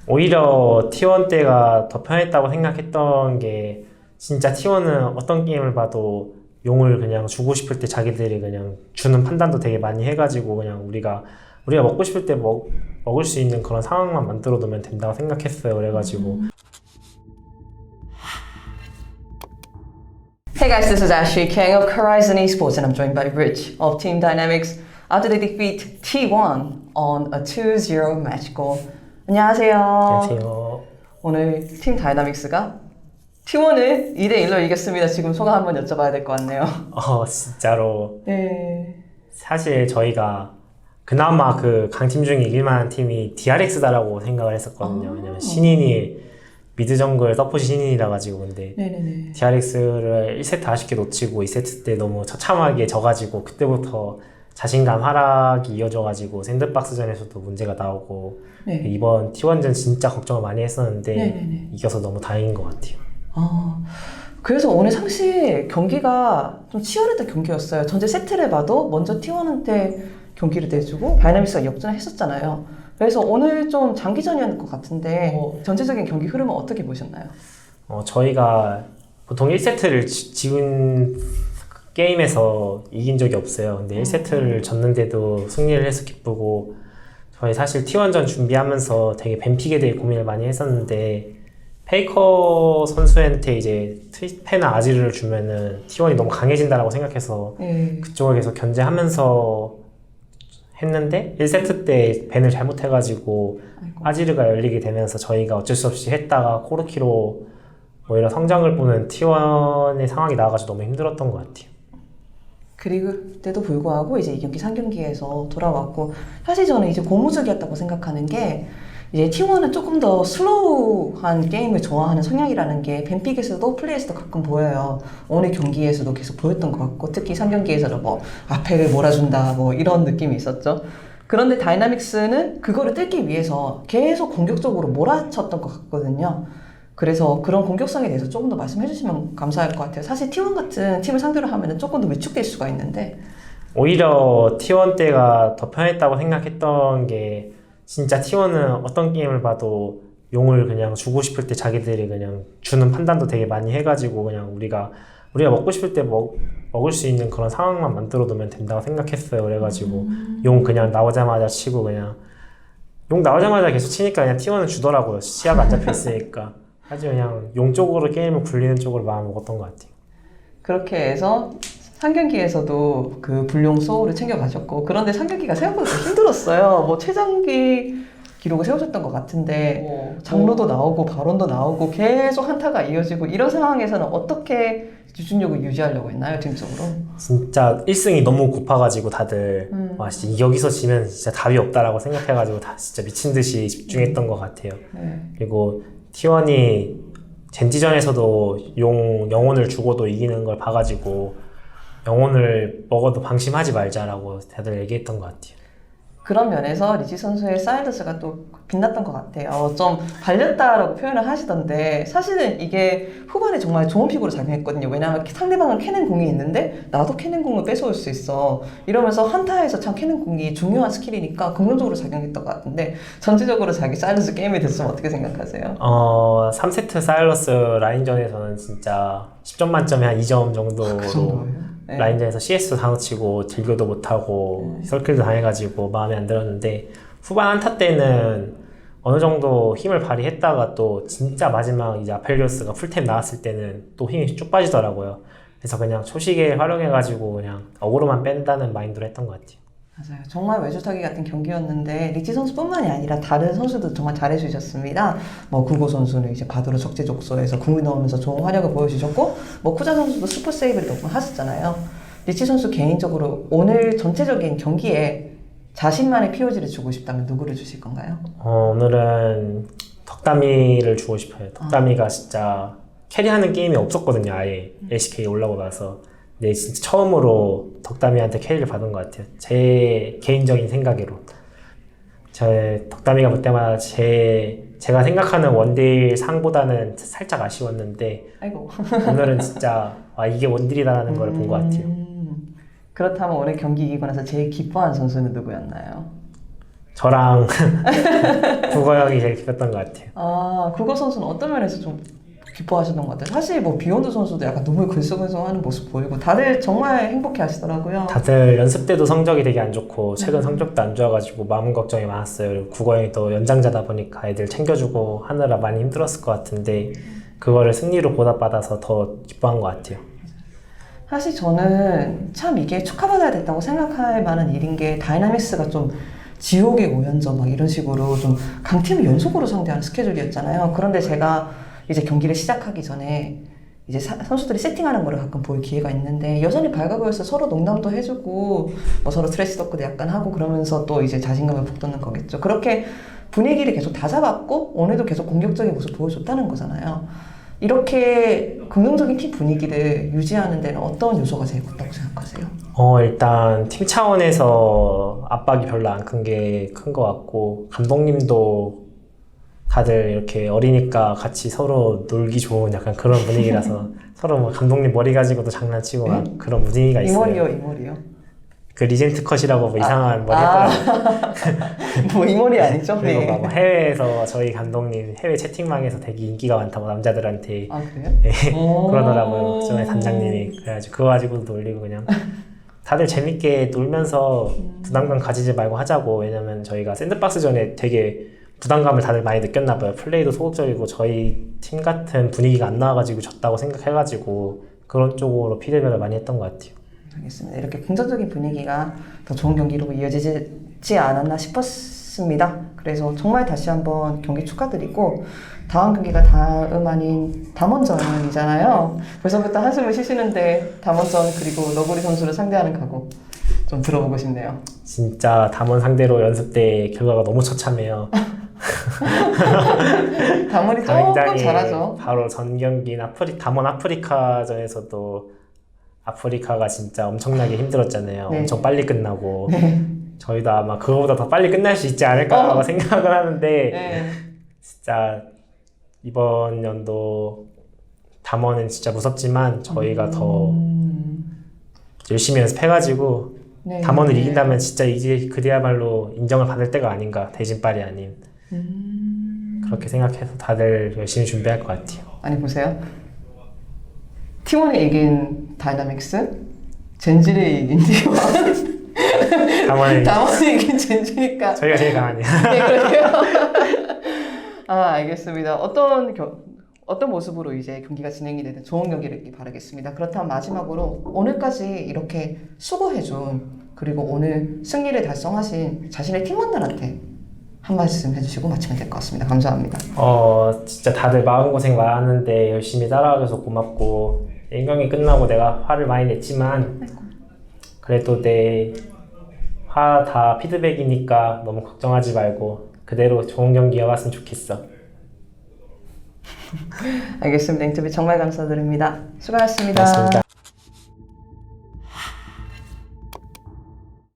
오히려 T1 때가 더 편했다고 생각했던 게 진짜 T1은 어떤 게임을 봐도 용을 그냥 주고 싶을 때 자기들이 그냥 주는 판단도 되게 많이 해가지고 그냥 우리가 먹고 싶을 때 먹을 수 있는 그런 상황만 만들어 놓으면 된다고 생각했어요. 그래가지고 Hey guys, this is Ashley Kang of Horizon Esports and I'm joined by Rich of Team Dynamics after they defeat T1 on a 2-0 match goal. 안녕하세요. 안녕하세요. 오늘 팀 다이나믹스가 T1을 2대1로 이겼습니다. 지금 소감 한번 여쭤봐야 될 것 같네요. 진짜로. 네. 사실 저희가 그나마 그 강팀 중에 이길만한 팀이 DRX다라고 생각을 했었거든요. 왜냐면 신인이 미드 정글 서포트 신인이라 가지고. 근데 네네네. DRX를 1세트 아쉽게 놓치고 2세트 때 너무 처참하게 져가지고 그때부터 자신감 하락이 이어져가지고 샌드박스전에서도 문제가 나오고. 네. 이번 T1전 진짜 걱정을 많이 했었는데 네네네. 이겨서 너무 다행인 것 같아요. 그래서 오늘 사실 경기가 좀 치열했던 경기였어요. 전체 세트를 봐도 먼저 T1한테 경기를 내주고 다이나믹스가 역전을 했었잖아요. 그래서 오늘 좀 장기전이었을 것 같은데 전체적인 경기 흐름은 어떻게 보셨나요? 저희가 보통 1세트를 지은 게임에서 이긴 적이 없어요. 근데 1세트를 졌는데도 승리를 해서 기쁘고, 저희 사실 T1전 준비하면서 되게 뱀픽에 대해 고민을 많이 했었는데 페이커 선수한테 이제 트리스페나 아지르를 주면은 T1이 너무 강해진다라고 생각해서 그쪽을 계속 견제하면서 했는데 1세트 때 밴을 잘못해가지고 아지르가 열리게 되면서 저희가 어쩔 수 없이 했다가 코르키로 오히려 성장을 보는 T1의 상황이 나와가지고 너무 힘들었던 것 같아요. 그때도 불구하고 이제 2경기 3경기에서 돌아왔고, 사실 저는 이제 고무적이었다고 생각하는 게 이제 T1은 조금 더 슬로우한 게임을 좋아하는 성향이라는 게 뱀픽에서도 플레이에서도 가끔 보여요. 오늘 경기에서도 계속 보였던 것 같고, 특히 3경기에서는 뭐 앞에를 몰아준다 뭐 이런 느낌이 있었죠. 그런데 다이나믹스는 그거를 뚫기 위해서 계속 공격적으로 몰아쳤던 것 같거든요. 그래서 그런 공격성에 대해서 조금 더 말씀해 주시면 감사할 것 같아요. 사실 T1 같은 팀을 상대로 하면 조금 더 위축될 수가 있는데, 오히려 T1 때가 더 편했다고 생각했던 게 진짜 T1은 어떤 게임을 봐도 용을 그냥 주고 싶을 때 자기들이 그냥 주는 판단도 되게 많이 해가지고 그냥 우리가 먹고 싶을 때 먹을 수 있는 그런 상황만 만들어 놓으면 된다고 생각했어요. 그래가지고 용 그냥 나오자마자 치고 그냥 용 나오자마자 계속 치니까 그냥 T1은 주더라고요. 시야가 안 잡혀 있으니까. 아주 그냥 용 쪽으로 게임을 굴리는 쪽으로 마음 먹었던 것 같아요. 그렇게 해서 3경기에서도 그 불용 소울을 챙겨가셨고, 그런데 3경기가 생각보다 힘들었어요. 뭐 최장기 기록을 세우셨던 것 같은데 장로도 나오고 바론도 나오고 계속 한타가 이어지고, 이런 상황에서는 어떻게 집중력을 유지하려고 했나요, 팀적으로? 진짜 1승이 너무 고파가지고 다들 와 진짜 여기서 지면 진짜 답이 없다라고 생각해가지고 다 진짜 미친 듯이 집중했던 것 같아요. 그리고 T1이 젠지전에서도 영혼을 주고도 이기는 걸 봐가지고 영혼을 먹어도 방심하지 말자라고 다들 얘기했던 것 같아요. 그런 면에서 리치 선수의 사일러스가 또 빛났던 것 같아요. 좀 발렸다라고 표현을 하시던데, 사실은 이게 후반에 정말 좋은 픽으로 작용했거든요. 왜냐하면 상대방은 캐는 공이 있는데 나도 캐는 공을 뺏어올 수 있어. 이러면서 한타에서 참 캐는 공이 중요한 스킬이니까 긍정적으로 작용했던 것 같은데, 전체적으로 자기 사일러스 게임이 됐으면 어떻게 생각하세요? 3세트 사일러스 라인전에서는 진짜 10점 만점에 한 2점 정도로 그 정도예요? 네. 라인전에서 CS도 다 놓치고 딜교도 못하고 설킬도 당해가지고 마음에 안 들었는데, 후반 한타 때는 어느 정도 힘을 발휘했다가 또 진짜 마지막 이제 아펠리오스가 풀템 나왔을 때는 또 힘이 쭉 빠지더라고요. 그래서 그냥 초식에 활용해가지고 그냥 어그로만 뺀다는 마인드로 했던 것 같아요. 맞아요. 정말 외줄타기 같은 경기였는데 리치 선수뿐만이 아니라 다른 선수도 정말 잘해주셨습니다. 뭐 구고 선수는 이제 바드로 적재적소에서 궁을 넣으면서 좋은 활약을 보여주셨고, 뭐 쿠자 선수도 슈퍼 세이브를 몇 번 하셨잖아요. 리치 선수 개인적으로 오늘 전체적인 경기에 자신만의 POG를 주고 싶다면 누구를 주실 건가요? 오늘은 덕담이를 주고 싶어요. 덕담이가 진짜 캐리하는 게임이 없었거든요. 아예 LCK 올라오고 나서. 근데 진짜 처음으로 덕담이한테 캐리를 받은 것 같아요. 제 개인적인 생각으로. 덕담이가 볼 때마다 제가 생각하는 원딜 상보다는 살짝 아쉬웠는데, 아이고. 오늘은 진짜 이게 원딜이다라는 걸 본 것 같아요. 그렇다면 오늘 경기 이기고 나서 제일 기뻐한 선수는 누구였나요? 저랑 국어 형이 제일 기뻤던 것 같아요. 아, 국어 선수는 어떤 면에서 좀 기뻐하셨던 것 같아요? 사실 뭐 비욘드 선수도 약간 너무 글썽글썽하는 모습 보이고 다들 정말 행복해 하시더라고요. 다들 연습 때도 성적이 되게 안 좋고 최근 성적도 안 좋아가지고 마음 걱정이 많았어요. 그리고 국어 형이 또 연장자다 보니까 애들 챙겨주고 하느라 많이 힘들었을 것 같은데 그거를 승리로 보답받아서 더 기뻐한 것 같아요. 사실 저는 참 이게 축하받아야 됐다고 생각할 만한 일인 게 다이나믹스가 좀 지옥의 5연전 막 이런 식으로 좀 강팀을 연속으로 상대하는 스케줄이었잖아요. 그런데 제가 이제 경기를 시작하기 전에 이제 선수들이 세팅하는 거를 가끔 볼 기회가 있는데 여전히 밝아 보여서 서로 농담도 해주고 뭐 서로 트래시 토크도 약간 하고 그러면서 또 이제 자신감을 북돋는 거겠죠. 그렇게 분위기를 계속 다 잡았고 오늘도 계속 공격적인 모습 보여줬다는 거잖아요. 이렇게 긍정적인 팀 분위기를 유지하는 데는 어떤 요소가 제일 컸다고 생각하세요? 일단 팀 차원에서 압박이 별로 안 큰 게 큰 것 같고 감독님도 다들 이렇게 어리니까 같이 서로 놀기 좋은 약간 그런 분위기라서 서로 뭐 감독님 머리 가지고도 장난치고 막 그런 분위기가 있어요. 이머리요, 이머리요? 그 리젠트 컷이라고 뭐 이상한 머리 했더라고요. 뭐 이머리 아니죠? 그리고 네. 막 뭐 해외에서 저희 감독님 해외 채팅방에서 되게 인기가 많다고 남자들한테 아, 그래요? 네, 그러더라고요. 전에 단장님이. 그래가지고 그거 가지고도 놀리고 그냥 다들 재밌게 놀면서 부담감 가지지 말고 하자고. 왜냐면 저희가 샌드박스 전에 되게 부담감을 다들 많이 느꼈나 봐요. 플레이도 소극적이고 저희 팀 같은 분위기가 안 나와가지고 졌다고 생각해가지고 그런 쪽으로 피드백을 많이 했던 것 같아요. 알겠습니다. 이렇게 긍정적인 분위기가 더 좋은 경기로 이어지지 않았나 싶었습니다. 그래서 정말 다시 한번 경기 축하드리고 다음 경기가 다음 아닌 담원전이잖아요. 벌써부터 한숨을 쉬시는데 담원전 그리고 너구리 선수를 상대하는 각오 좀 들어보고 싶네요. 진짜 담원 상대로 연습 때 결과가 너무 처참해요. 담원이 조금 잘하죠. 바로 전 경기인 담원 아프리카전에서도 아프리카가 진짜 엄청나게 힘들었잖아요. 네. 엄청 빨리 끝나고 저희도 아마 그거보다 더 빨리 끝날 수 있지 않을까라고 생각을 하는데 네. 진짜 이번 연도 담원은 진짜 무섭지만 저희가 더 열심히 연습해가지고 네. 담원을 이긴다면 진짜 이제 그야말로 인정을 받을 때가 아닌가, 대진빨이 아닌 그렇게 생각해서 다들 열심히 준비할 것 같아요. 아니 보세요. T1이 이긴 다이나믹스, 젠지를 이긴 T1, 담원이 이긴 젠지니까 저희가 제일 강하네요. 네, 그러게요. 아, 알겠습니다. 어떤 모습으로 이제 경기가 진행이 되든 좋은 경기를 있길 바라겠습니다. 그렇다면 마지막으로 오늘까지 이렇게 수고해준 그리고 오늘 승리를 달성하신 자신의 팀원들한테 한 말씀 해주시고 마치면 될 것 같습니다. 감사합니다. 진짜 다들 마음고생 많았는데 열심히 따라와줘서 고맙고 1경기 끝나고 내가 화를 많이 냈지만 그래도 내 화 다 피드백이니까 너무 걱정하지 말고 그대로 좋은 경기 이어갔으면 좋겠어. 알겠습니다. 인터뷰 정말 감사드립니다. 수고하셨습니다. 고맙습니다.